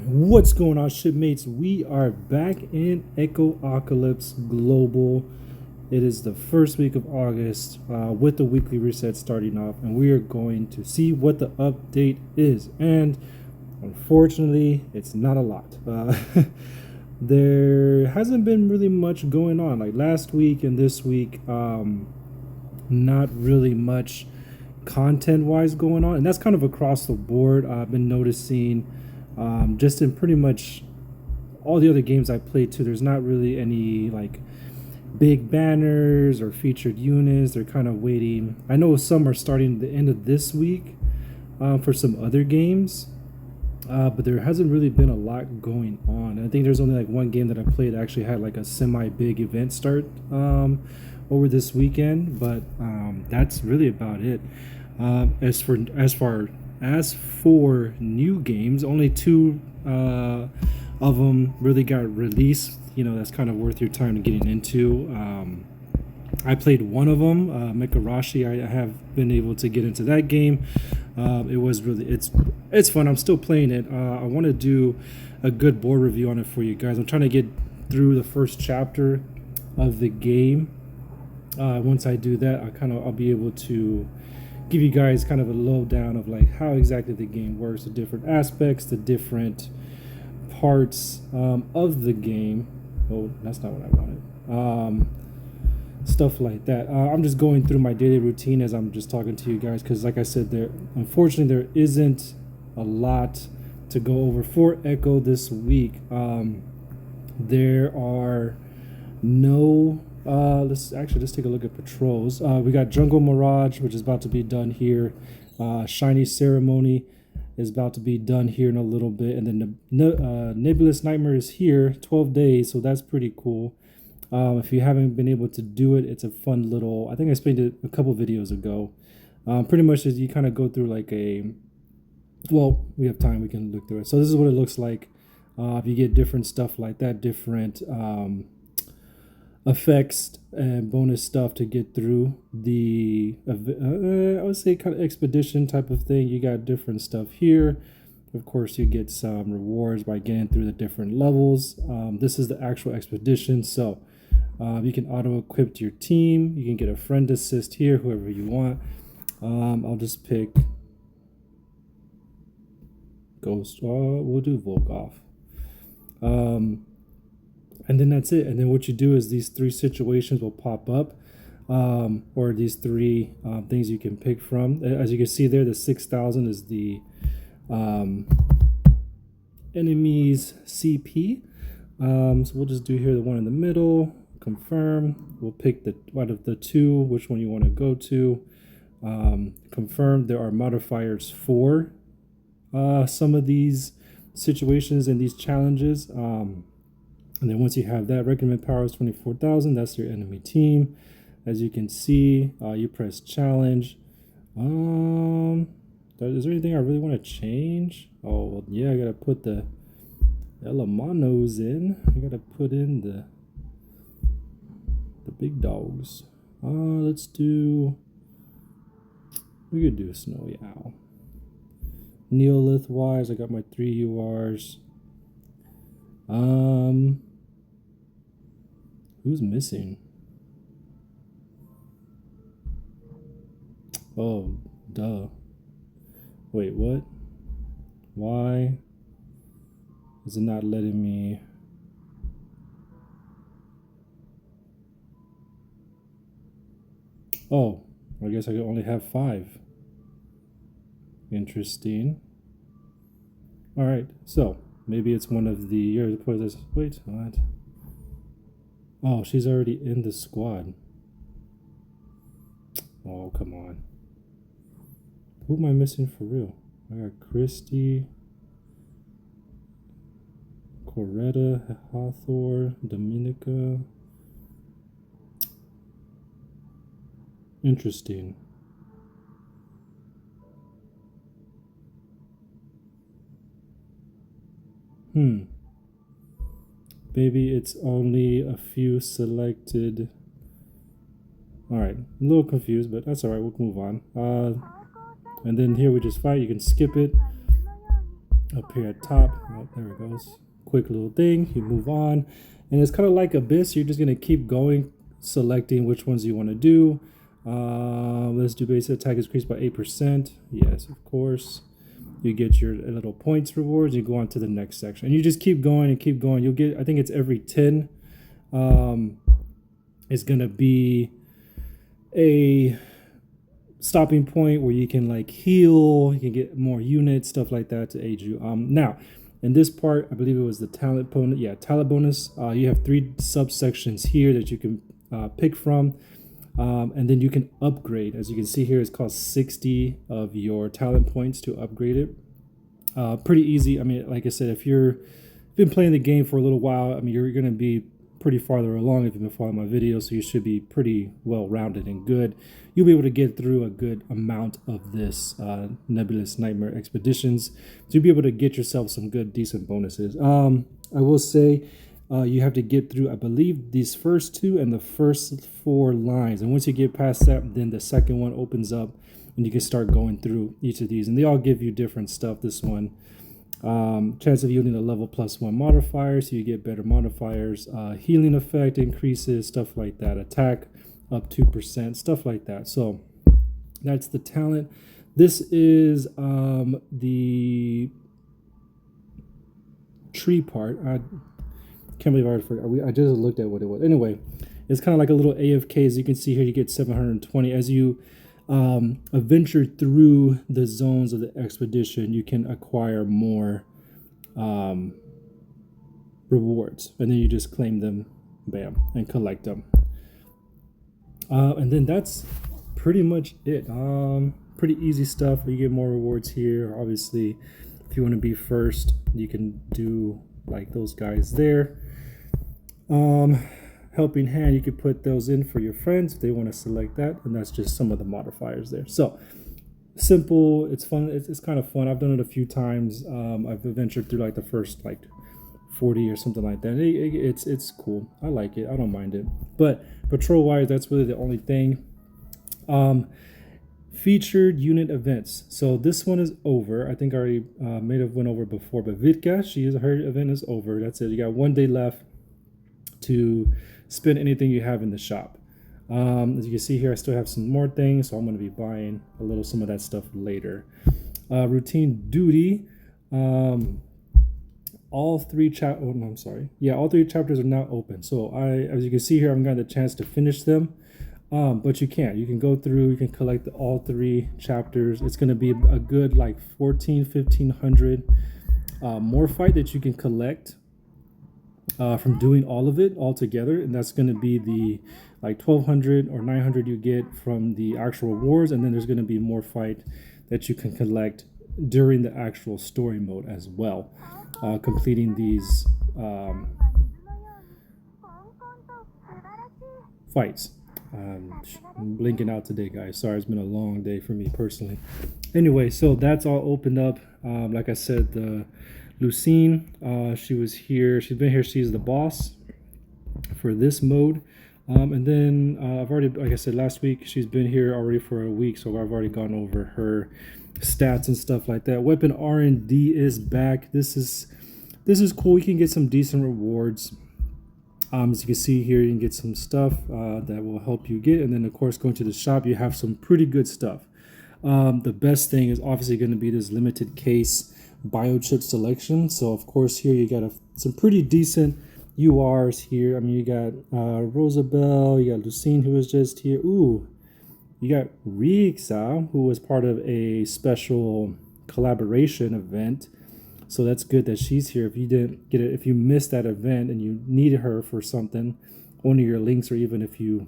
What's going on, shipmates? We are back in Echocalypse Global. It is the first week of August with the weekly reset starting off, and we are going to see what the update is. And unfortunately, it's not a lot. There hasn't been really much going on. Like last week and this week, not really much content-wise going on, and that's kind of across the board. I've been noticing. Just in pretty much all the other games I played too, there's not really any like big banners or featured units. They're kind of waiting. I know some are starting the end of this week for some other games, but there hasn't really been a lot going on. I think there's only like one game that I played that actually had like a semi-big event start over this weekend, but that's really about it. As for new games, only two of them really got released. You know, that's kind of worth your time getting into. I played one of them, Mekarashi. I have been able to get into that game. It was really it's fun. I'm still playing it. I want to do a good board review on it for you guys. I'm trying to get through the first chapter of the game. Once I do that, I'll be able to give you guys kind of a lowdown of like how exactly the game works, the different aspects, the different parts of the game. Oh, that's not what I wanted. Stuff like that. I'm just going through my daily routine as I'm just talking to you guys, because like I said, unfortunately there isn't a lot to go over for Echo this week. There are no let's take a look at patrols. We got Jungle Mirage, which is about to be done here. Shiny Ceremony is about to be done here in a little bit, and then the Nebulous Nightmare is here, 12 days, so that's pretty cool. If you haven't been able to do it, it's a fun little, I think I explained it a couple videos ago. Pretty much as you kind of go through like well, we have time, we can look through it. So this is what it looks like. If you get different stuff like that, different effects and bonus stuff to get through the I would say kind of expedition type of thing. You got different stuff here. Of course, you get some rewards by getting through the different levels. This is the actual expedition, so you can auto equip your team. You can get a friend assist here, whoever you want. I'll just pick Ghost. We'll do Volkov. And then that's it. And then what you do is these three situations will pop up, or these three things you can pick from. As you can see there, the 6,000 is the enemy's CP. So we'll just do here the one in the middle, confirm. We'll pick out of the two, which one you want to go to. Confirm. There are modifiers for some of these situations and these challenges. And then once you have that, recommend power is 24,000. That's your enemy team. As you can see, you press challenge. Is there anything I really want to change? Oh, well, yeah, I got to put the Elamanos in. I got to put in the big dogs. We could do Snowy Owl. Neolith wise, I got my 3 URs. Who's missing? Oh, duh. Wait, what? Why is it not letting me? Oh, I guess I could only have 5. Interesting. All right, so maybe it's one of the. Wait, what? Oh, she's already in the squad. Oh, come on. Who am I missing for real? I got Christy, Coretta, Hathor, Dominica. Interesting. Maybe it's only a few selected. Alright, a little confused, but that's alright, we'll move on. And then here we just fight, you can skip it. Up here at top, oh, there it goes. Quick little thing, you move on. And it's kind of like Abyss, you're just gonna keep going, selecting which ones you wanna do. Let's do base attack is increased by 8%. Yes, of course. You get your little points rewards, you go on to the next section. And you just keep going and keep going. You'll get, I think it's every 10. It's gonna be a stopping point where you can like heal, you can get more units, stuff like that to aid you. Now, in this part, I believe it was the talent bonus. Yeah, talent bonus. You have 3 subsections here that you can pick from. And then you can upgrade. As you can see here, it's cost 60 of your talent points to upgrade it. Pretty easy. I mean, like I said, if you've been playing the game for a little while, I mean, you're going to be pretty farther along if you've been following my videos, so you should be pretty well rounded and good. You'll be able to get through a good amount of this Nebulous Nightmare Expeditions. So you'll be able to get yourself some good, decent bonuses. I will say, you have to get through, I believe, these first 2 and the first 4 lines. And once you get past that, then the second one opens up and you can start going through each of these. And they all give you different stuff. This one, chance of yielding a level +1 modifier, so you get better modifiers. Healing effect increases, stuff like that. Attack up 2%, stuff like that. So that's the talent. This is the tree part. Can't believe I already forgot. I just looked at what it was. Anyway, it's kind of like a little AFK. As you can see here, you get 720. As you adventure through the zones of the expedition, you can acquire more rewards. And then you just claim them, bam, and collect them. And then that's pretty much it. Pretty easy stuff. You get more rewards here. Obviously, if you want to be first, you can do like those guys there. Helping hand, you could put those in for your friends if they want to select that, and that's just some of the modifiers there. So simple, it's fun, it's kind of fun. I've done it a few times. I've adventured through like the first like 40 or something like that. It's cool. I like it. I don't mind it. But patrol wise, that's really the only thing. Featured unit events. So this one is over. I think I already may have went over before, but Vitka, her event is over. That's it. You got 1 day left to spend anything you have in the shop. As you can see here, I still have some more things, so I'm going to be buying some of that stuff later. Routine duty. All 3 all 3 chapters are now open. So as you can see here, I haven't gotten the chance to finish them. But you can go through, you can collect all 3 chapters. It's going to be a good like 1,500 more fight that you can collect from doing all of it all together. And that's going to be the like 1,200 or 900 you get from the actual wars. And then there's going to be more fight that you can collect during the actual story mode as well. Completing these fights. I'm blinking out today, guys. Sorry, it's been a long day for me personally. Anyway, so that's all opened up. Like I said, the Lucine, she was here. She's been here. She's the boss for this mode. And then I've already, like I said last week, she's been here already for a week, so I've already gone over her stats and stuff like that. Weapon R&D is back. This is cool. You can get some decent rewards. As you can see here, you can get some stuff that will help you get. And then, of course, going to the shop, you have some pretty good stuff. The best thing is obviously going to be this limited case biochip selection. So, of course, here you got some pretty decent URs here. I mean, you got Rosabelle, you got Lucine, who was just here. Ooh, you got Rixa, who was part of a special collaboration event. So that's good that she's here. If you didn't get it, if you missed that event and you needed her for something, one of your links, or even if you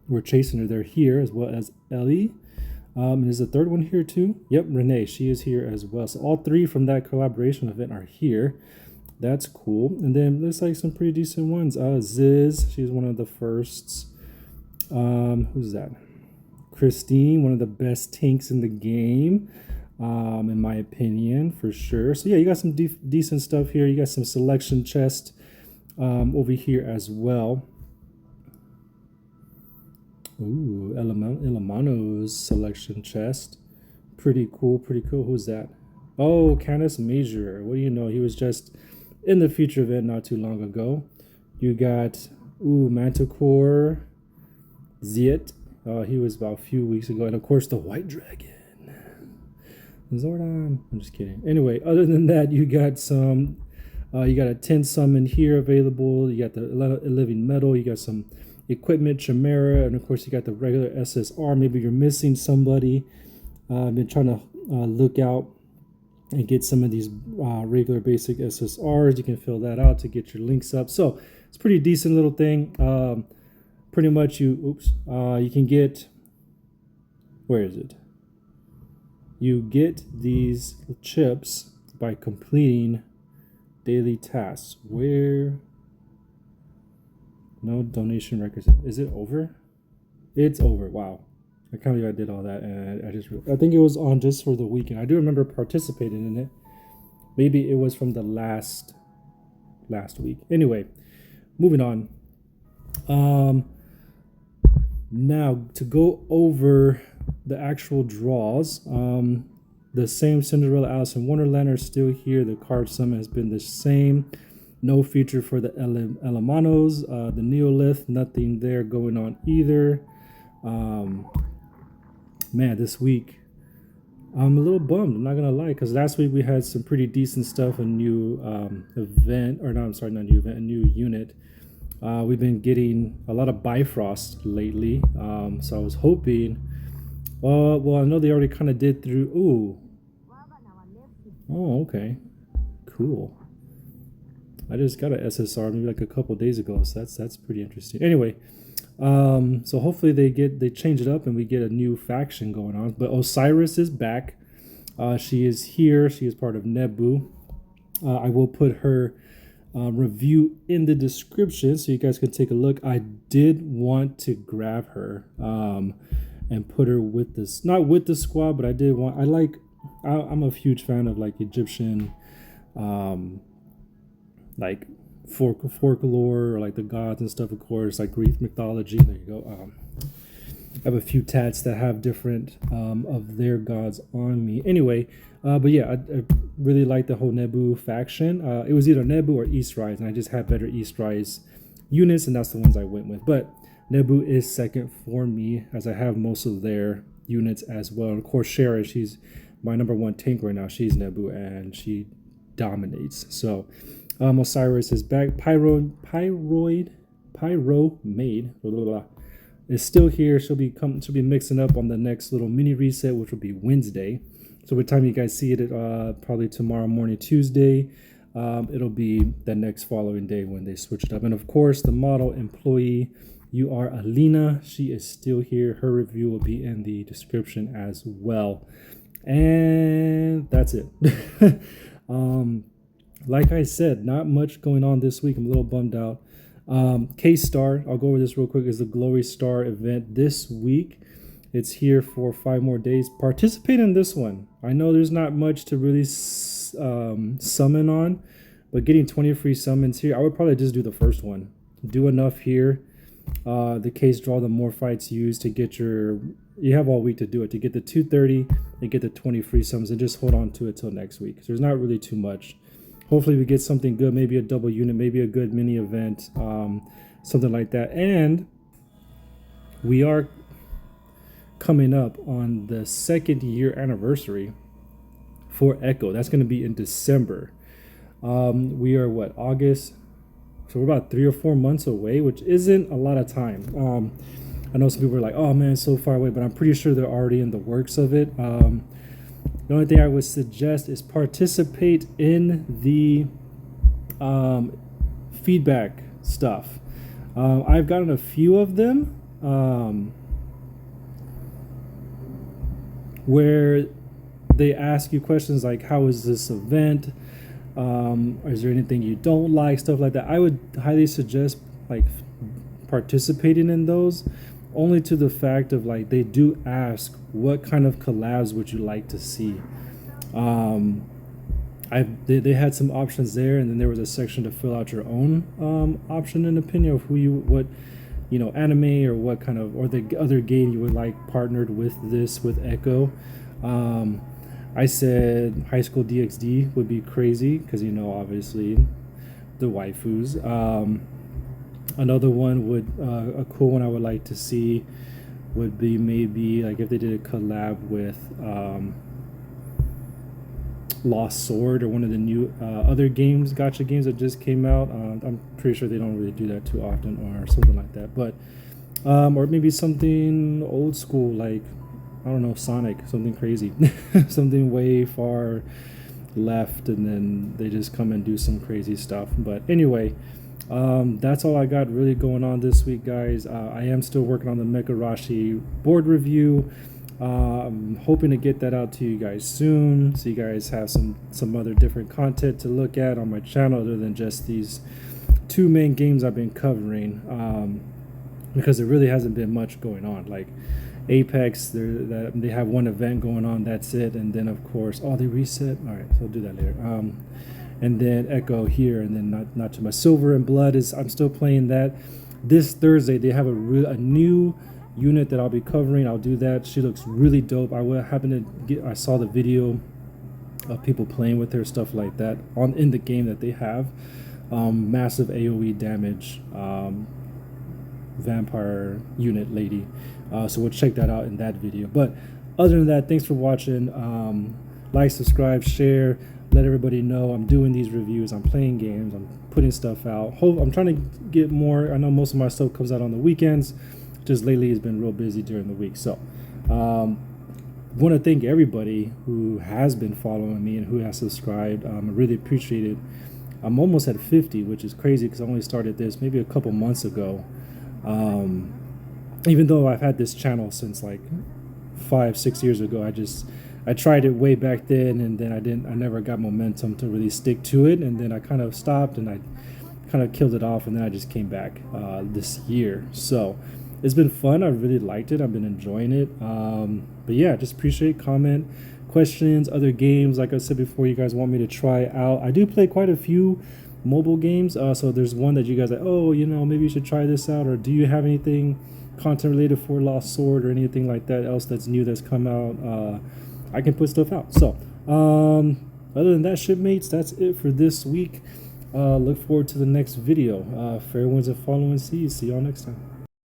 were chasing her, they're here, as well as Ellie. And there's a third one here too. Yep, Renee, she is here as well. So all 3 from that collaboration event are here. That's cool. And then looks like some pretty decent ones. Ziz, she's one of the firsts. Who's that? Christine, one of the best tanks in the game. In my opinion, for sure. So yeah, you got some decent stuff here. You got some selection chest over here as well. Ooh, Elamano's selection chest. Pretty cool, pretty cool. Who's that? Oh, Canis Major. What do you know? He was just in the feature event not too long ago. You got, Manticore, Ziet. He was about a few weeks ago. And of course, the White Dragon. Zordon. I'm just kidding. Anyway, other than that, you got some, you got a 10 summon here available. You got the living metal. You got some equipment, Chimera. And of course, you got the regular SSR. Maybe you're missing somebody. I've been trying to look out and get some of these regular basic SSRs. You can fill that out to get your links up. So it's a pretty decent little thing. Pretty much you can get, where is it? You get these chips by completing daily tasks. Where? No donation records. Is it over? It's over. Wow. I can't believe I did all that, and I think it was on just for the weekend. I do remember participating in it. Maybe it was from the last week. Anyway, moving on. Now to go over the actual draws. The same Cinderella, Alice in Wonderland are still here. The card summon has been the same. No feature for the Elemanos. The Neolith, nothing there going on either. Man, this week I'm a little bummed. I'm not gonna lie, because last week we had some pretty decent stuff. A new event, or no, I'm sorry, not new event, a new unit. We've been getting a lot of Bifrost lately, so I was hoping. Well, I know they already kind of did through. Ooh. Oh, okay. Cool. I just got an SSR maybe like a couple days ago, so that's pretty interesting. Anyway. So hopefully they change it up and we get a new faction going on. But Osiris is back. She is here. She is part of Nebu. I will put her review in the description so you guys can take a look. I did want to grab her and put her with this, not with the squad, but I did want. I'm a huge fan of like Egyptian, like folklore, or like the gods and stuff, of course, like Greek mythology. There you go. I have a few tats that have different of their gods on me. Anyway, but yeah, I really like the whole Nebu faction. It was either Nebu or Eastrise, and I just had better Eastrise units, and that's the ones I went with. But Nebu is second for me, as I have most of their units as well. And of course, Shara, she's my number one tank right now. She's Nebu, and she dominates. So Osiris is back. Pyro Maid is still here. She'll be mixing up on the next little mini reset, which will be Wednesday. So by the time you guys see it, probably tomorrow morning, Tuesday, it'll be the next following day when they switch it up. And of course, the model employee, you are Alina. She is still here. Her review will be in the description as well. And that's it. Like I said, not much going on this week. I'm a little bummed out. K-Star, I'll go over this real quick, is the Glory Star event this week. It's here for 5 more days. Participate in this one. I know there's not much to really summon on, but getting 20 free summons here, I would probably just do the first one. Do enough here. The case draw, the more fights used to get your, you have all week to do it, to get the 230 and get the 20 free summons, and just hold on to it till next week. So there's not really too much. Hopefully we get something good, maybe a double unit, maybe a good mini event, something like that. And we are coming up on the 2nd year anniversary for Echo. That's going to be in December. We are what, August? So we're about 3 or 4 months away, which isn't a lot of time. I know some people are like, oh man, it's so far away, but I'm pretty sure they're already in the works of it. The only thing I would suggest is participate in the feedback stuff. I've gotten a few of them where they ask you questions like, how is this event? Is there anything you don't like? Stuff like that. I would highly suggest like participating in those, only to the fact of like they do ask what kind of collabs would you like to see. They had some options there, and then there was a section to fill out your own option and opinion of what anime or what kind of, or the other game you would like partnered with this, with Echo. I said High School DxD would be crazy because, you know, obviously the waifus. Another one would, a cool one I would like to see would be maybe like if they did a collab with Lost Sword or one of the new other games, gacha games that just came out. I'm pretty sure they don't really do that too often or something like that. But or maybe something old school like, I don't know, Sonic, something crazy, something way far left, and then they just come and do some crazy stuff. But anyway, that's all I got really going on this week, guys. I am still working on the Mekarashi board review. I'm hoping to get that out to you guys soon, so you guys have some other different content to look at on my channel other than just these two main games I've been covering, because there really hasn't been much going on. Like Apex, they have one event going on, that's it, and then of course, oh, they reset. All right, so I'll do that later. And then Echo here, and then not too much. Silver and Blood is, I'm still playing that. This Thursday they have a new unit that I'll be covering. I'll do that. She looks really dope. I saw the video of people playing with her, stuff like that in the game that they have. Massive AoE damage, vampire unit lady. So we'll check that out in that video. But other than that, thanks for watching. Like, subscribe, share, let everybody know I'm doing these reviews. I'm playing games. I'm putting stuff out. I'm trying to get more. I know most of my stuff comes out on the weekends. Just lately it's been real busy during the week. So want to thank everybody who has been following me and who has subscribed. I really appreciate it. I'm almost at 50, which is crazy because I only started this maybe a couple months ago. Even though I've had this channel since like 5-6 years ago, I tried it way back then, and then I never got momentum to really stick to it, and then I kind of stopped and I kind of killed it off, and then I just came back this year. So it's been fun. I really liked it. I've been enjoying it. But yeah, just appreciate, comment, questions, other games. Like I said before, you guys want me to try out. I do play quite a few mobile games. So there's one that you guys are like, oh, you know, maybe you should try this out, or do you have anything content related for Lost Sword or anything like that else that's new that's come out? I can put stuff out. So other than that, shipmates, that's it for this week. Look forward to the next video. Fair winds and following seas. See y'all next time.